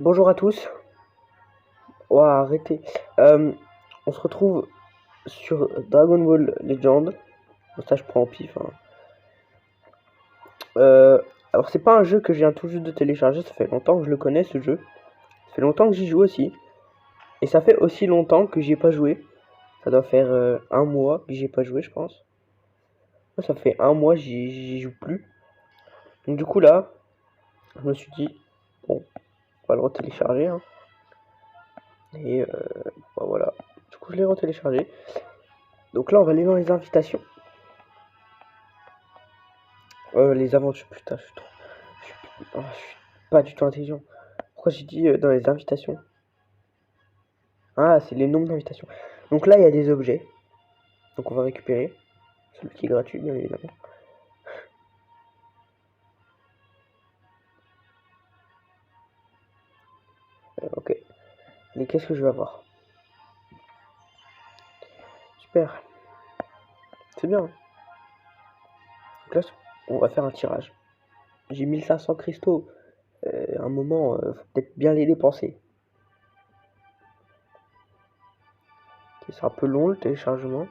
Bonjour à tous. Ouah, arrêtez. Euh, on se retrouve sur Dragon Ball Legend. Bon, ça, je prends au pif, hein. Alors, c'est pas un jeu que je viens tout juste de télécharger. Ça fait longtemps que je le connais, ce jeu. Ça fait longtemps que j'y joue aussi. Et ça fait aussi longtemps que j'y ai pas joué. Ça doit faire un mois que j'y ai pas joué, je pense. Ouais, ça fait un mois, j'y joue plus. Donc, du coup, là, je me suis dit, bon, on va le retélécharger, hein. Et bah, voilà. Du coup, je l'ai retéléchargé. Donc là, on va aller dans les invitations. Les aventures, putain, je suis pas du tout intelligent. Pourquoi j'ai dit dans les invitations? Ah, c'est les nombres d'invitations. Donc là, il y a des objets. Donc on va récupérer. Celui qui est gratuit, bien évidemment. Ok. Mais qu'est-ce que je vais avoir? Super. C'est bien. Donc là, on va faire un tirage. J'ai 1500 cristaux. À un moment, faut peut-être bien les dépenser. Okay, c'est un peu long le téléchargement.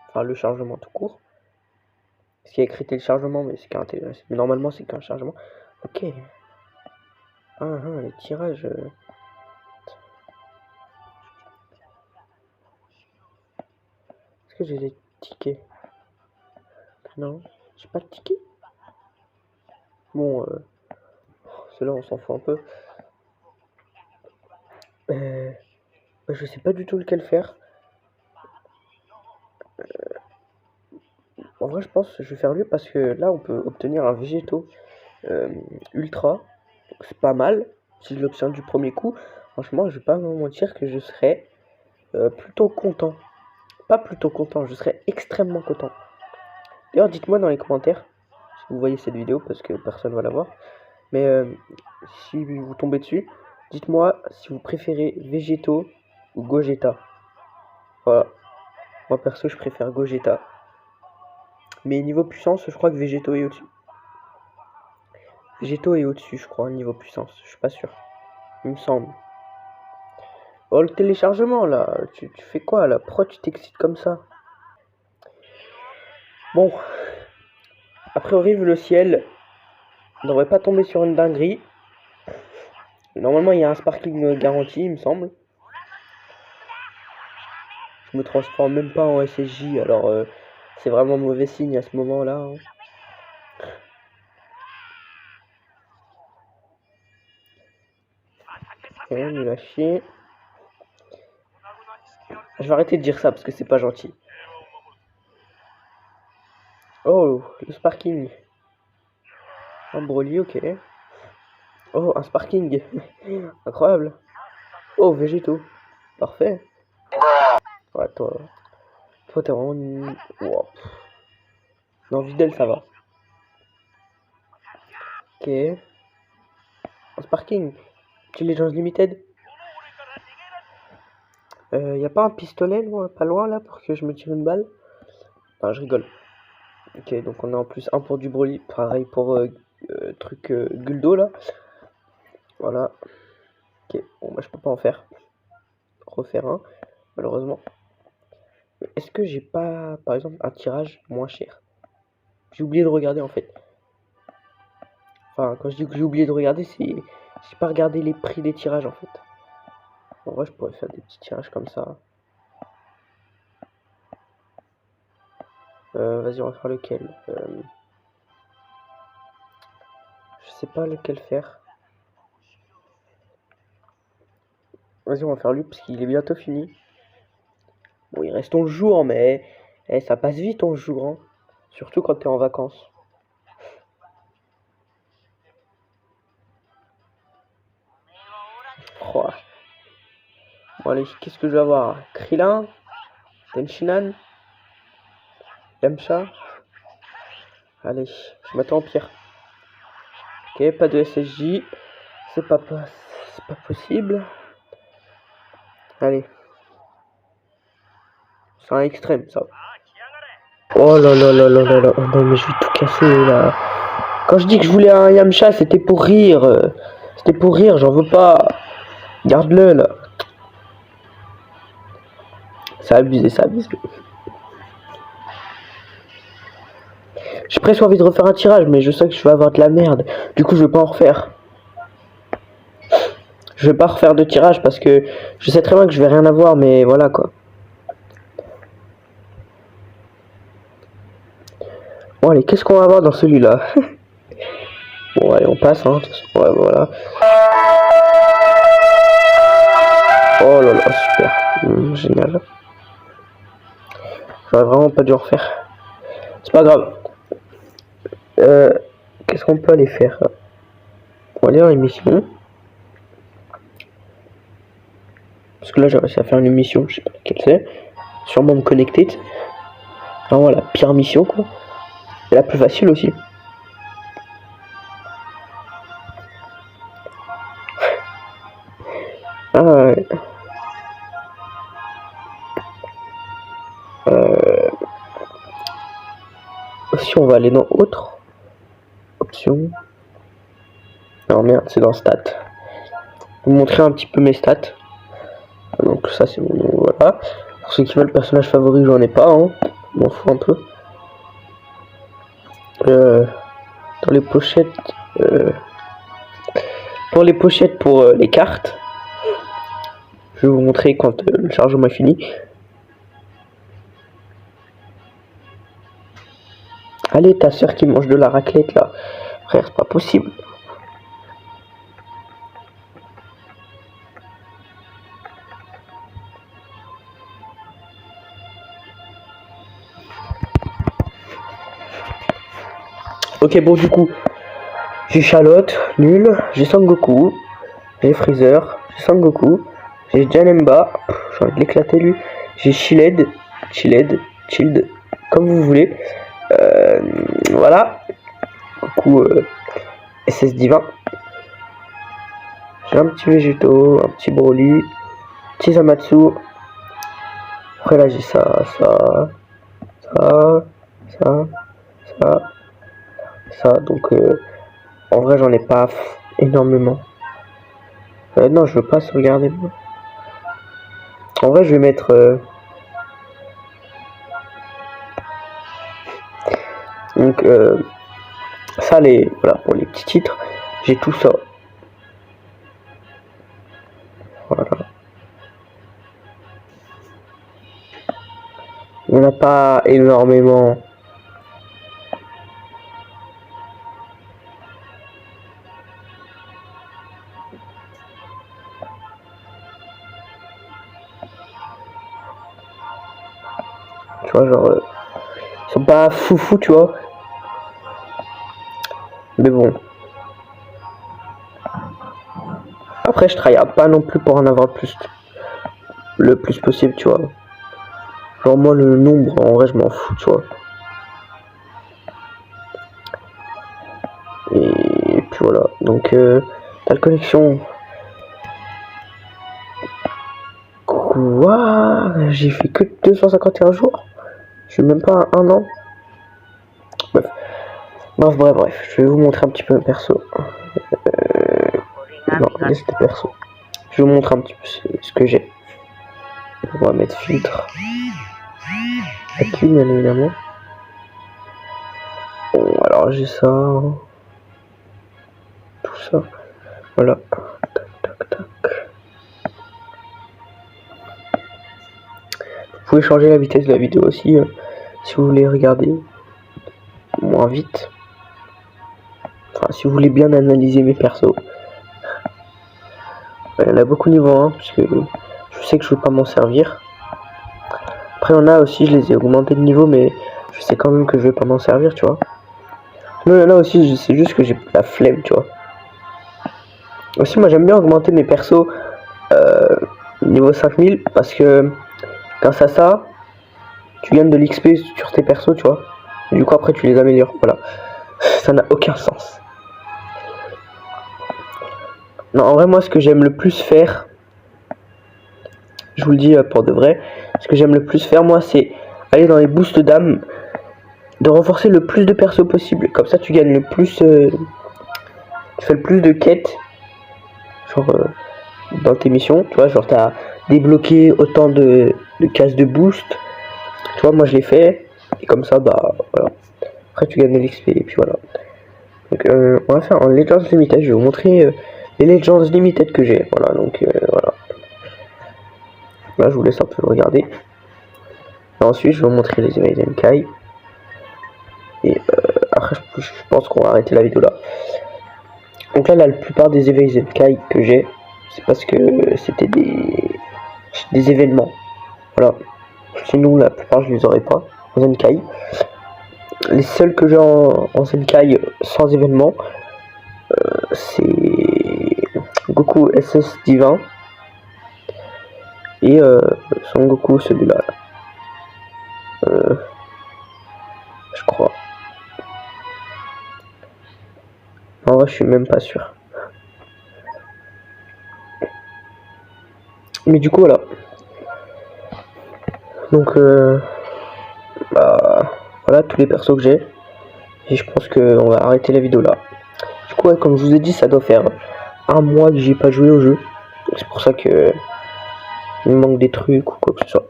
Enfin, le chargement tout court. Parce qu'il y a écrit téléchargement, mais c'est qu'un téléchargement. Mais normalement, c'est qu'un chargement. Ok. Les tirages. Est-ce que j'ai des tickets? Non, j'ai pas de tickets. Bon, ceux-là, on s'en fout un peu. Je sais pas du tout lequel faire. En vrai, je pense que je vais faire lui parce que là, on peut obtenir un végétaux ultra. C'est pas mal. Si je l'obtiens du premier coup, franchement, je vais pas me mentir que je serais plutôt content. Pas plutôt content, je serais extrêmement content. D'ailleurs, dites-moi dans les commentaires si vous voyez cette vidéo parce que personne va la voir. Mais si vous tombez dessus, dites-moi si vous préférez végétaux ou Gogeta. Voilà. Moi perso, je préfère Gogeta. Mais niveau puissance, je crois que Végétaux est au-dessus. Végétaux est au-dessus, je crois, niveau puissance. Je suis pas sûr. Il me semble. Oh, le téléchargement, là. Tu fais quoi, là? Pourquoi tu t'excites comme ça? Bon. A priori, vu le ciel, on devrait pas tomber sur une dinguerie. Normalement, il y a un sparkling garanti, il me semble. Je me transforme même pas en SSJ, alors c'est vraiment mauvais signe à ce moment-là, hein. Ok, nul à chier. Je vais arrêter de dire ça parce que c'est pas gentil. Oh, le sparking. Un Broly, ok. Oh, un sparking. Incroyable. Oh, végétaux. Parfait. Ouais, toi t'es vraiment une... Wow. Non, Videl, ça va. Ok. Un sparking. Petit Legends Limited. Y a pas un pistolet loin, pas loin là pour que je me tire une balle? Non, je rigole. Ok, donc on a en plus un pour du Broly. Pareil pour truc Guldo là. Voilà. Ok, bon bah je peux pas en faire. Refaire un, malheureusement. Est-ce que j'ai pas, par exemple, un tirage moins cher? J'ai oublié de regarder en fait. Enfin, quand je dis que j'ai oublié de regarder, c'est... J'ai pas regardé les prix des tirages en fait. En vrai, je pourrais faire des petits tirages comme ça. Vas-y, on va faire lequel? Je sais pas lequel faire. Vas-y, on va faire lui parce qu'il est bientôt fini. Bon, il reste 11 jours, mais ça passe vite 11 jours, hein. Surtout quand t'es en vacances. Oh. Bon, allez, qu'est-ce que je vais avoir? Krillin? Tenshinhan? Yamcha? Allez, je m'attends au pire. Ok, pas de SSJ. C'est pas possible. Allez. C'est un extrême, ça. Oh là là là là là là. Oh non, mais je vais tout casser, là. Quand je dis que je voulais un Yamcha, c'était pour rire. C'était pour rire, j'en veux pas. Garde-le là. Ça abusé, ça abusé. J'ai presque envie de refaire un tirage, mais je sais que je vais avoir de la merde. Du coup, je vais pas en refaire. Je vais pas refaire de tirage parce que je sais très bien que je vais rien avoir, mais voilà quoi. Bon allez, qu'est-ce qu'on va avoir dans celui-là? Bon allez, on passe, hein. Ouais, voilà. Oh là là, super. Génial. J'aurais vraiment pas dû en refaire. C'est pas grave. Qu'est-ce qu'on peut aller faire? On va aller dans l'émission. Parce que là j'ai réussi à faire une émission, je sais pas laquelle c'est. Sûrement me connecter. Vraiment la pire mission quoi. Et la plus facile aussi. Ah ouais. Aussi on va aller dans autre option. Non merde, c'est dans stats. Je vais vous montrer un petit peu mes stats. Donc ça c'est mon nom, voilà. Pour ceux qui veulent personnage favori, j'en ai pas, hein. Je m'en fous un peu. Dans les pochettes, pour les cartes, je vais vous montrer quand le chargement est fini. Allez, ta soeur qui mange de la raclette là, frère, c'est pas possible. Ok, bon, du coup, j'ai Charlotte, nul, j'ai Sangoku, j'ai Freezer, j'ai Sangoku, j'ai Janemba, j'ai envie de l'éclater lui, j'ai Chilled, comme vous voulez. Voilà, du coup, SS Divin. J'ai un petit Végéto, un petit Broly, petit Zamatsu. Après là j'ai ça, donc en vrai j'en ai pas énormément. Non, je veux pas sauvegarder. En vrai je vais mettre donc ça, voilà, pour les petits titres, j'ai tout ça. Voilà. Il n'y en a pas énormément. Tu vois, genre, ils sont pas foufou, tu vois. Mais bon. Après, je travaille pas non plus pour en avoir le plus possible, tu vois. Genre, moi, le nombre, en vrai, je m'en fous, tu vois. Et puis voilà. Donc, t'as la connexion. Quoi? J'ai fait que 251 jours. Je suis même pas un an. Bref, je vais vous montrer un petit peu perso. Non, laisse le perso. Je vais vous montrer un petit peu ce que j'ai. On va mettre filtre. Accu, bien évidemment. Bon, alors j'ai ça. Tout ça. Voilà. Tac. Vous pouvez changer la vitesse de la vidéo aussi si vous voulez regarder moins vite. Enfin, si vous voulez bien analyser mes persos. Il y en a beaucoup niveau 1, parce que je sais que je vais pas m'en servir. Après, il y en a aussi, je les ai augmentés de niveau, mais je sais quand même que je vais pas m'en servir, tu vois. Non, il y en a aussi, c'est juste que j'ai la flemme, tu vois. Aussi, moi, j'aime bien augmenter mes persos niveau 5000, parce que grâce à ça, tu gagnes de l'XP sur tes persos, tu vois. Et du coup, après, tu les améliores, voilà. Ça n'a aucun sens. Non, en vrai, moi, ce que j'aime le plus faire, je vous le dis pour de vrai, ce que j'aime le plus faire, moi, c'est aller dans les boosts d'âme, de renforcer le plus de persos possible. Comme ça, tu gagnes le plus, tu fais le plus de quêtes, genre dans tes missions, tu vois, genre t'as débloqué autant de cases de boost, tu vois, moi je l'ai fait, et comme ça, bah voilà, après tu gagnes de l'XP, et puis voilà. Donc on va faire en Legends Limited, je vais vous montrer les Legends Limited que j'ai, voilà, donc voilà. Là je vous laisse un peu regarder. Et ensuite je vais vous montrer les Evasion Kai. Et après je pense qu'on va arrêter la vidéo là. Donc là la plupart des Evasion Kai que j'ai, c'est parce que c'était des événements. Voilà. Sinon la plupart je les aurais pas en Zenkai. Les seuls que j'ai en Zenkai sans événement, c'est Goku SS Divin et Son Goku celui-là. Je crois. En vrai, je suis même pas sûr. Mais du coup, voilà. Donc, bah, voilà tous les persos que j'ai. Et je pense qu'on va arrêter la vidéo là. Du coup, ouais, comme je vous ai dit, ça doit faire un mois que j'ai pas joué au jeu. C'est pour ça que il me manque des trucs ou quoi que ce soit.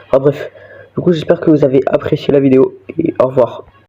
Enfin bref. Du coup, j'espère que vous avez apprécié la vidéo et au revoir.